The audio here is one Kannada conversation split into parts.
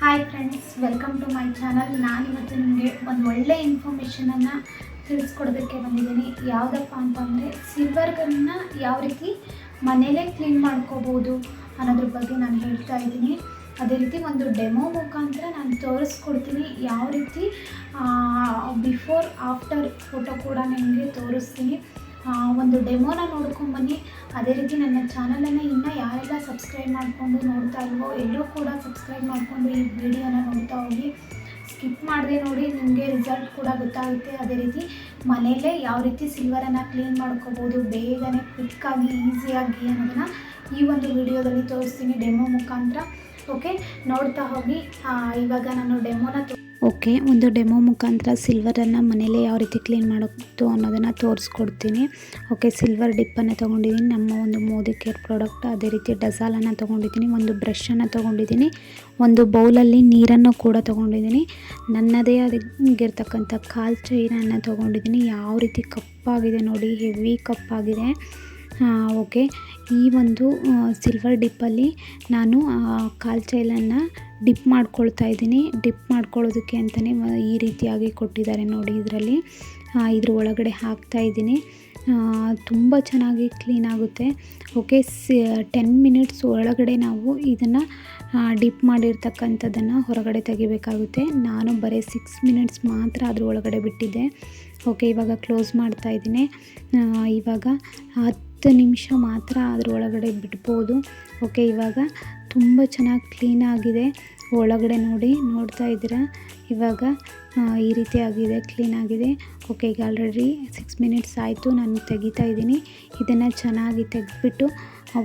Hi friends, welcome to my channel. ನಾನಿವತ್ತು ನಿಮಗೆ ಒಂದು ಒಳ್ಳೆ ಇನ್ಫಾರ್ಮೇಷನನ್ನು ತಿಳಿಸ್ಕೊಡೋದಕ್ಕೆ ಬಂದಿದ್ದೀನಿ. ಯಾವುದಪ್ಪ ಅಂತಂದರೆ ಸಿಲ್ವರ್ಗನ್ನು ಯಾವ ರೀತಿ ಮನೇಲೇ ಕ್ಲೀನ್ ಮಾಡ್ಕೋಬೋದು ಅನ್ನೋದ್ರ ಬಗ್ಗೆ ನಾನು ಹೇಳ್ತಾ ಇದ್ದೀನಿ. ಅದೇ ರೀತಿ ಒಂದು ಡೆಮೋ ಮುಖಾಂತರ ನಾನು ತೋರಿಸ್ಕೊಡ್ತೀನಿ. ಯಾವ ರೀತಿ ಬಿಫೋರ್ ಆಫ್ಟರ್ ಫೋಟೋ ಕೂಡ ನಿಮಗೆ ತೋರಿಸ್ತೀನಿ. ಒಂದು ಡೆಮೋನ ನೋಡ್ಕೊಂಬನ್ನಿ. ಅದೇ ರೀತಿ ನನ್ನ ಚಾನಲನ್ನು ಇನ್ನೂ ಯಾರೆಲ್ಲ ಸಬ್ಸ್ಕ್ರೈಬ್ ಮಾಡಿಕೊಂಡು ನೋಡ್ತಾ ಇಲ್ವೋ ಎಲ್ಲರೂ ಕೂಡ ಸಬ್ಸ್ಕ್ರೈಬ್ ಮಾಡಿಕೊಂಡು ಈ ವಿಡಿಯೋನ ನೋಡ್ತಾ ಹೋಗಿ. ಸ್ಕಿಪ್ ಮಾಡದೆ ನೋಡಿ, ನಿಮಗೆ ರಿಸಲ್ಟ್ ಕೂಡ ಗೊತ್ತಾಗುತ್ತೆ. ಅದೇ ರೀತಿ ಮನೆಯಲ್ಲೇ ಯಾವ ರೀತಿ ಸಿಲ್ವರನ್ನು ಕ್ಲೀನ್ ಮಾಡ್ಕೋಬೋದು ಬೇಗನೆ, ಕ್ವಿಕ್ಕಾಗಿ, ಈಸಿಯಾಗಿ ಅನ್ನೋದನ್ನು ಈ ಒಂದು ವಿಡಿಯೋದಲ್ಲಿ ತೋರಿಸ್ತೀನಿ ಡೆಮೋ ಮುಖಾಂತರ. ಓಕೆ, ನೋಡ್ತಾ ಹೋಗಿ. ಇವಾಗ ನಾನು ಒಂದು ಡೆಮೋ ಮುಖಾಂತರ ಸಿಲ್ವರನ್ನು ಮನೇಲೇ ಯಾವ ರೀತಿ ಕ್ಲೀನ್ ಮಾಡೋದು ಅನ್ನೋದನ್ನು ತೋರಿಸ್ಕೊಡ್ತೀನಿ. ಓಕೆ, ಸಿಲ್ವರ್ ಡಿಪ್ಪನ್ನು ತೊಗೊಂಡಿದ್ದೀನಿ, ನಮ್ಮ ಒಂದು ಮೋದಿ ಕೇರ್ ಪ್ರಾಡಕ್ಟ್. ಅದೇ ರೀತಿ ಡಸಾಲನ್ನು ತೊಗೊಂಡಿದ್ದೀನಿ, ಒಂದು ಬ್ರಷನ್ನು ತೊಗೊಂಡಿದ್ದೀನಿ, ಒಂದು ಬೌಲಲ್ಲಿ ನೀರನ್ನು ಕೂಡ ತೊಗೊಂಡಿದ್ದೀನಿ, ನನ್ನದೇ ಆಗಿರ್ತಕ್ಕಂಥ ಕಾಲ್ ಚೈನನ್ನು ತೊಗೊಂಡಿದ್ದೀನಿ. ಯಾವ ರೀತಿ ಕಪ್ಪಾಗಿದೆ ನೋಡಿ, ಹೆವಿ ಕಪ್ಪಾಗಿದೆ. ಓಕೆ, ಈ ಒಂದು ಸಿಲ್ವರ್ ಡಿಪ್ಪಲ್ಲಿ ನಾನು ಕಾಲ್ ಚೈನನ್ನು ಡಿಪ್ ಮಾಡ್ಕೊಳ್ತಾ ಇದ್ದೀನಿ. ಡಿಪ್ ಮಾಡ್ಕೊಳ್ಳೋದಕ್ಕೆ ಅಂತಲೇ ಈ ರೀತಿಯಾಗಿ ಕೊಟ್ಟಿದ್ದಾರೆ ನೋಡಿ. ಇದರಲ್ಲಿ ಇದ್ರ ಒಳಗಡೆ ಹಾಕ್ತಾ ಇದ್ದೀನಿ. ತುಂಬ ಚೆನ್ನಾಗಿ ಕ್ಲೀನ್ ಆಗುತ್ತೆ. ಓಕೆ, 10 ಮಿನಿಟ್ಸ್ ಒಳಗಡೆ ನಾವು ಇದನ್ನು ಡಿಪ್ ಮಾಡಿರ್ತಕ್ಕಂಥದ್ದನ್ನು ಹೊರಗಡೆ ತೆಗಿಬೇಕಾಗುತ್ತೆ. ನಾನು ಬರೀ 6 ಮಿನಿಟ್ಸ್ ಮಾತ್ರ ಅದ್ರ ಒಳಗಡೆ ಬಿಟ್ಟಿದ್ದೆ. ಓಕೆ, ಇವಾಗ ಕ್ಲೋಸ್ ಮಾಡ್ತಾ ಇದ್ದೀನಿ. ಇವಾಗ 10 ನಿಮಿಷ ಮಾತ್ರ ಅದ್ರ ಒಳಗಡೆ ಬಿಡ್ಬೋದು. ಓಕೆ, ಇವಾಗ ತುಂಬ ಚೆನ್ನಾಗಿ ಕ್ಲೀನ್ ಆಗಿದೆ. ಒಳಗಡೆ ನೋಡ್ತಾ ಇದ್ದೀರಾ, ಇವಾಗ ಈ ರೀತಿ ಆಗಿದೆ, ಕ್ಲೀನ್ ಆಗಿದೆ. ಓಕೆ, ಈಗ ಆಲ್ರೆಡಿ 6 ಮಿನಿಟ್ಸ್ ಆಯಿತು. ನಾನು ತೆಗಿತಾ ಇದ್ದೀನಿ. ಇದನ್ನು ಚೆನ್ನಾಗಿ ತೆಗೆದ್ಬಿಟ್ಟು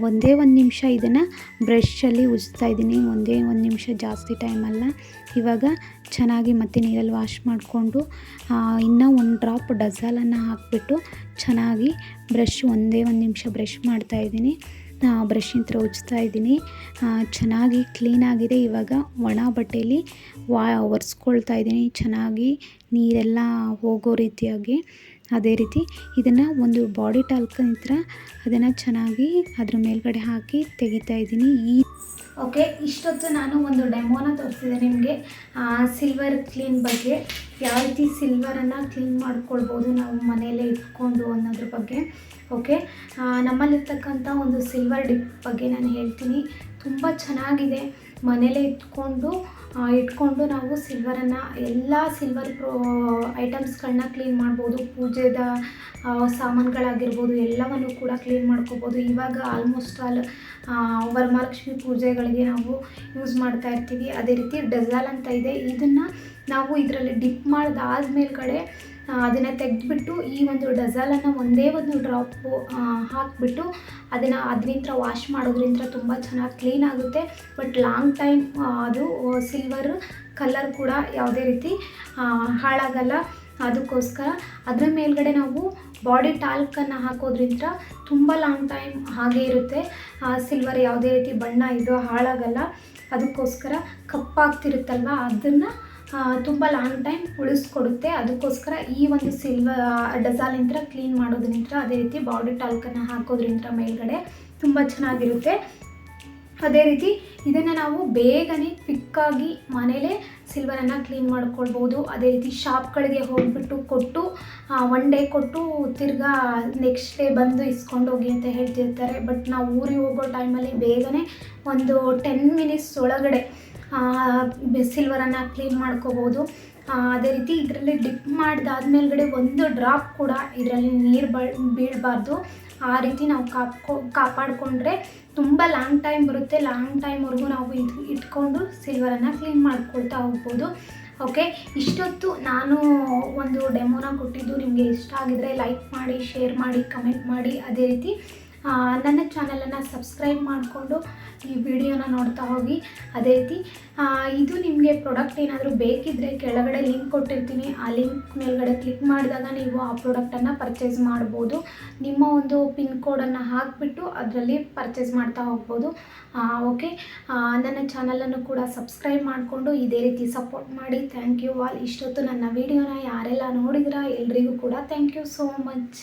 ಒಂದೇ ಒಂದು ನಿಮಿಷ ಇದನ್ನು ಬ್ರಷಲ್ಲಿ ಉಜ್ತಾ ಇದ್ದೀನಿ. ಒಂದೇ ಒಂದು ನಿಮಿಷ, ಜಾಸ್ತಿ ಟೈಮಲ್ಲ. ಇವಾಗ ಚೆನ್ನಾಗಿ ಮತ್ತೆ ನೀರಲ್ಲಿ ವಾಶ್ ಮಾಡಿಕೊಂಡು ಇನ್ನೂ ಒಂದು ಡ್ರಾಪ್ ಡಸಾಲನ್ನು ಹಾಕಿಬಿಟ್ಟು ಚೆನ್ನಾಗಿ ಒಂದೇ ಒಂದು ನಿಮಿಷ ಬ್ರಷ್ ಮಾಡ್ತಾಯಿದ್ದೀನಿ. ಬ್ರಷಿನ ಹತ್ರ ಉಜ್ತಾ ಇದ್ದೀನಿ. ಚೆನ್ನಾಗಿ ಕ್ಲೀನಾಗಿದೆ. ಇವಾಗ ಒಣ ಬಟ್ಟೆಯಲ್ಲಿ ಒರೆಸ್ಕೊಳ್ತಾ ಇದ್ದೀನಿ, ಚೆನ್ನಾಗಿ ನೀರೆಲ್ಲ ಹೋಗೋ ರೀತಿಯಾಗಿ. ಅದೇ ರೀತಿ ಇದನ್ನು ಒಂದು ಬಾಡಿ ಟಾಲ್ಕನ್ ಹತ್ರ ಅದನ್ನು ಚೆನ್ನಾಗಿ ಅದ್ರ ಮೇಲ್ಗಡೆ ಹಾಕಿ ತೆಗಿತಾ ಇದ್ದೀನಿ. ಓಕೆ, ಇಷ್ಟೊತ್ತು ನಾನು ಒಂದು ಡೆಮೋನ ತೋರಿಸಿದೆ ನಿಮಗೆ ಸಿಲ್ವರ್ ಕ್ಲೀನ್ ಬಗ್ಗೆ. ಯಾವ ರೀತಿ ಸಿಲ್ವರನ್ನು ಕ್ಲೀನ್ ಮಾಡ್ಕೊಳ್ಬೋದು ನಾವು ಮನೆಯಲ್ಲೇ ಇಟ್ಕೊಂಡು ಅನ್ನೋದ್ರ ಬಗ್ಗೆ. ಓಕೆ, ನಮ್ಮಲ್ಲಿರ್ತಕ್ಕಂಥ ಒಂದು ಸಿಲ್ವರ್ ಡಿಪ್ ಬಗ್ಗೆ ನಾನು ಹೇಳ್ತೀನಿ. ತುಂಬ ಚೆನ್ನಾಗಿದೆ. ಮನೇಲೇ ಇಟ್ಕೊಂಡು ನಾವು ಸಿಲ್ವರನ್ನು, ಎಲ್ಲ ಸಿಲ್ವರ್ ಐಟಮ್ಸ್ಗಳನ್ನ ಕ್ಲೀನ್ ಮಾಡ್ಬೋದು. ಪೂಜೆದ ಸಾಮಾನುಗಳಾಗಿರ್ಬೋದು ಎಲ್ಲವನ್ನು ಕೂಡ ಕ್ಲೀನ್ ಮಾಡ್ಕೋಬೋದು. ಇವಾಗ ಆಲ್ಮೋಸ್ಟ್ ಆಲ್ ವರಮಹಾಲಕ್ಷ್ಮಿ ಪೂಜೆಗಳಿಗೆ ನಾವು ಯೂಸ್ ಮಾಡ್ತಾ ಇರ್ತೀವಿ. ಅದೇ ರೀತಿ ಡಸಾಲ್ ಅಂತ ಇದೆ. ಇದನ್ನು ನಾವು ಇದರಲ್ಲಿ ಡಿಪ್ ಮಾಡಿದಾದ್ಮೇಲ್ಗಡೆ ಅದನ್ನು ತೆಗೆದುಬಿಟ್ಟು ಈ ಒಂದು ಡಸಾಲನ್ನು ಒಂದೇ ಒಂದು ಡ್ರಾಪು ಹಾಕಿಬಿಟ್ಟು ಅದರಿಂದ ವಾಶ್ ಮಾಡೋದ್ರಿಂದ ತುಂಬ ಚೆನ್ನಾಗಿ ಕ್ಲೀನ್ ಆಗುತ್ತೆ. ಬಟ್ ಲಾಂಗ್ ಟೈಮ್ ಅದು ಸಿಲ್ವರ್ ಕಲರ್ ಕೂಡ ಯಾವುದೇ ರೀತಿ ಹಾಳಾಗಲ್ಲ. ಅದಕ್ಕೋಸ್ಕರ ಅದರ ಮೇಲ್ಗಡೆ ನಾವು ಬಾಡಿ ಟಾಲ್ಕನ್ನು ಹಾಕೋದ್ರಿಂದ ತುಂಬ ಲಾಂಗ್ ಟೈಮ್ ಹಾಗೇ ಇರುತ್ತೆ. ಸಿಲ್ವರ್ ಯಾವುದೇ ರೀತಿ ಬಣ್ಣ ಇದು ಹಾಳಾಗಲ್ಲ. ಅದಕ್ಕೋಸ್ಕರ ಕಪ್ಪಾಗ್ತಿರುತ್ತಲ್ವ, ಅದನ್ನು ತುಂಬ ಲಾಂಗ್ ಟೈಮ್ ಉಳಿಸ್ಕೊಡುತ್ತೆ. ಅದಕ್ಕೋಸ್ಕರ ಈ ಒಂದು ಡಸಾಲಿಂದ ಕ್ಲೀನ್ ಮಾಡೋದ್ರಿಂದ, ಅದೇ ರೀತಿ ಬಾಡಿ ಟಾಲ್ಕನ್ನು ಹಾಕೋದ್ರಿಂದ ಮೇಲ್ಗಡೆ ತುಂಬ ಚೆನ್ನಾಗಿರುತ್ತೆ. ಅದೇ ರೀತಿ ಇದನ್ನು ನಾವು ಬೇಗನೆ ಕ್ವಿಕ್ಕಾಗಿ ಮನೇಲೇ ಸಿಲ್ವರನ್ನು ಕ್ಲೀನ್ ಮಾಡ್ಕೊಳ್ಬೋದು. ಅದೇ ರೀತಿ ಶಾಪ್ಗಳಿಗೆ ಹೋಗಿಬಿಟ್ಟು ಕೊಟ್ಟು 1 ಡೇ ಕೊಟ್ಟು ತಿರ್ಗಾ ನೆಕ್ಸ್ಟ್ ಡೇ ಬಂದು ಇಸ್ಕೊಂಡು ಹೋಗಿ ಅಂತ ಹೇಳ್ತಿರ್ತಾರೆ. ಬಟ್ ನಾವು ಊರಿಗೆ ಹೋಗೋ ಟೈಮಲ್ಲಿ ಬೇಗನೆ ಒಂದು 10 ಮಿನಿಟ್ಸ್ ಒಳಗಡೆ ಸಿಲ್ವರನ್ನು ಕ್ಲೀನ್ ಮಾಡ್ಕೋಬೋದು. ಅದೇ ರೀತಿ ಇದರಲ್ಲಿ ಡಿಪ್ ಮಾಡಿದಾದ್ಮೇಲ್ಗಡೆ ಒಂದು ಡ್ರಾಪ್ ಕೂಡ ಇದರಲ್ಲಿ ನೀರು ಬೀಳಬಾರ್ದು. ಆ ರೀತಿ ನಾವು ಕಾಪಾಡಿಕೊಂಡ್ರೆ ತುಂಬ ಲಾಂಗ್ ಟೈಮ್ ಬರುತ್ತೆ. ಲಾಂಗ್ ಟೈಮ್ವರೆಗೂ ನಾವು ಇಟ್ಕೊಂಡು ಸಿಲ್ವರನ್ನು ಕ್ಲೀನ್ ಮಾಡ್ಕೊಳ್ತಾ ಹೋಗ್ಬೋದು. ಓಕೆ, ಇಷ್ಟೊತ್ತು ನಾನು ಒಂದು ಡೆಮೋನ ಕೊಟ್ಟಿದ್ದು ನಿಮಗೆ ಇಷ್ಟ ಆಗಿದರೆ ಲೈಕ್ ಮಾಡಿ, ಶೇರ್ ಮಾಡಿ, ಕಮೆಂಟ್ ಮಾಡಿ. ಅದೇ ರೀತಿ ನನ್ನ ಚಾನಲನ್ನು ಸಬ್ಸ್ಕ್ರೈಬ್ ಮಾಡಿಕೊಂಡು ಈ ವಿಡಿಯೋನ ನೋಡ್ತಾ ಹೋಗಿ. ಅದೇ ರೀತಿ ಇದು ನಿಮಗೆ ಪ್ರಾಡಕ್ಟ್ ಏನಾದರೂ ಬೇಕಿದ್ದರೆ ಕೆಳಗಡೆ ಲಿಂಕ್ ಕೊಟ್ಟಿರ್ತೀನಿ. ಆ ಲಿಂಕ್ ಮೇಲ್ಗಡೆ ಕ್ಲಿಕ್ ಮಾಡಿದಾಗ ನೀವು ಆ ಪ್ರಾಡಕ್ಟನ್ನು ಪರ್ಚೇಸ್ ಮಾಡ್ಬೋದು. ನಿಮ್ಮ ಒಂದು ಪಿನ್ ಕೋಡನ್ನು ಹಾಕಿಬಿಟ್ಟು ಅದರಲ್ಲಿ ಪರ್ಚೇಸ್ ಮಾಡ್ತಾ ಹೋಗ್ಬೋದು. ಓಕೆ, ನನ್ನ ಚಾನಲನ್ನು ಕೂಡ ಸಬ್ಸ್ಕ್ರೈಬ್ ಮಾಡಿಕೊಂಡು ಇದೇ ರೀತಿ ಸಪೋರ್ಟ್ ಮಾಡಿ. Thank you all. ಇಷ್ಟೊತ್ತು ನನ್ನ ವಿಡಿಯೋನ ಯಾರೆಲ್ಲ ನೋಡಿದಿರಾ ಎಲ್ರಿಗೂ ಕೂಡ ಥ್ಯಾಂಕ್ ಯು ಸೋ ಮಚ್.